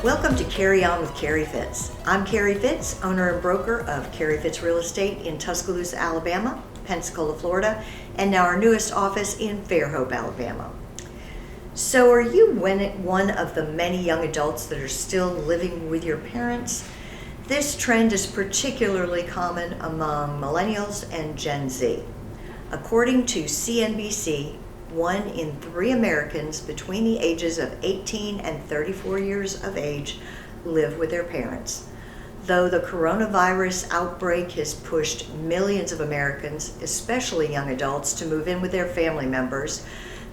Welcome to Carry On with Carrie Fitz. I'm Carrie Fitz, owner and broker of Carrie Fitz Real Estate in Tuscaloosa, Alabama, Pensacola, Florida, and now our newest office in Fairhope, Alabama. So are you one of the many young adults that are still living with your parents? This trend is particularly common among millennials and Gen Z. According to CNBC, 1 in 3 Americans between the ages of 18 and 34 years of age live with their parents. Though the coronavirus outbreak has pushed millions of Americans, especially young adults, to move in with their family members,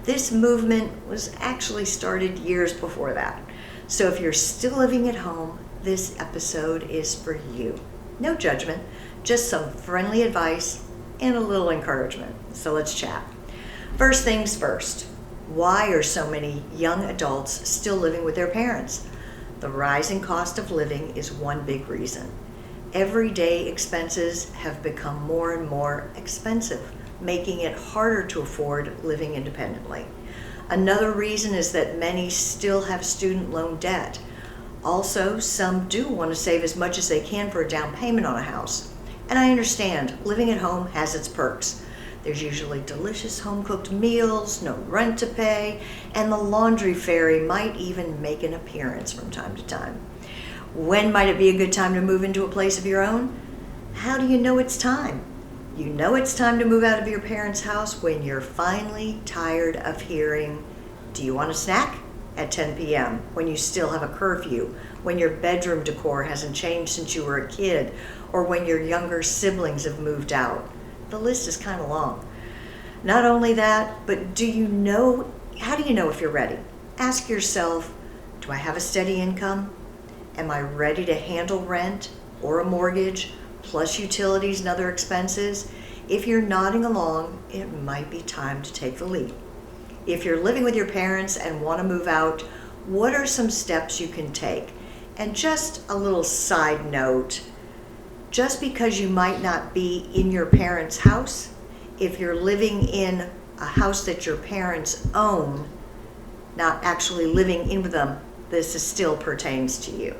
this movement was actually started years before that. So if you're still living at home, this episode is for you. No judgment, just some friendly advice and a little encouragement. So let's chat. First things first, why are so many young adults still living with their parents? The rising cost of living is one big reason. Everyday expenses have become more and more expensive, making it harder to afford living independently. Another reason is that many still have student loan debt. Also, some do want to save as much as they can for a down payment on a house. And I understand, living at home has its perks. There's usually delicious home-cooked meals, no rent to pay, and the laundry fairy might even make an appearance from time to time. When might it be a good time to move into a place of your own? How do you know it's time? You know it's time to move out of your parents' house when you're finally tired of hearing, "Do you want a snack?" at 10 p.m., when you still have a curfew, when your bedroom decor hasn't changed since you were a kid, or when your younger siblings have moved out. The list is kind of long. Not only that, but how do you know if you're ready? Ask yourself, do I have a steady income? Am I ready to handle rent or a mortgage, plus utilities and other expenses? If you're nodding along, it might be time to take the leap. If you're living with your parents and want to move out, what are some steps you can take? And just a little side note, just because you might not be in your parents' house, if you're living in a house that your parents own, not actually living in with them, this still pertains to you.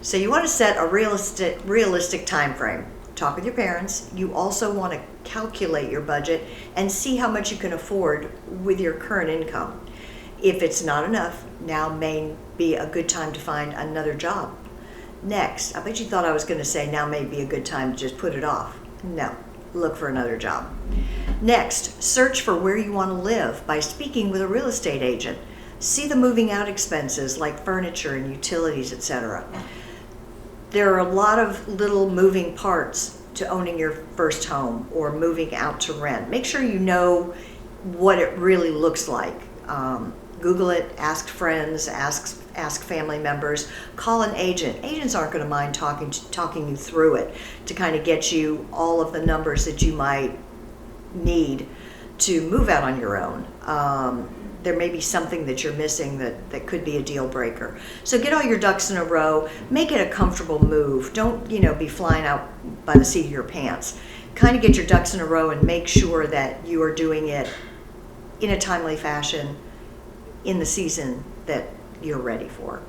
So you want to set a realistic time frame. Talk with your parents. You also want to calculate your budget and see how much you can afford with your current income. If it's not enough, now may be a good time to find another job. Next, I bet you thought I was going to say now may be a good time to just put it off. No, look for another job. Next, search for where you want to live by speaking with a real estate agent. See the moving out expenses like furniture and utilities, etc. There are a lot of little moving parts to owning your first home or moving out to rent. Make sure you know what it really looks like. Google it, ask friends, ask family members, call an agent. Agents aren't going to mind talking you through it to kind of get you all of the numbers that you might need to move out on your own. There may be something that you're missing that could be a deal breaker. So get all your ducks in a row. Make it a comfortable move. Don't, be flying out by the seat of your pants. Kind of get your ducks in a row and make sure that you are doing it in a timely fashion in the season that you're ready for.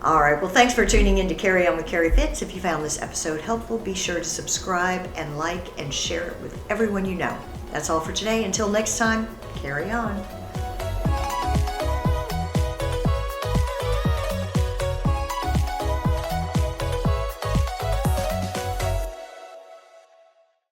All right, well, thanks for tuning in to Carry On with Carrie Fitz. If you found this episode helpful, be sure to subscribe and like and share it with everyone you know. That's all for today. Until next time, carry on.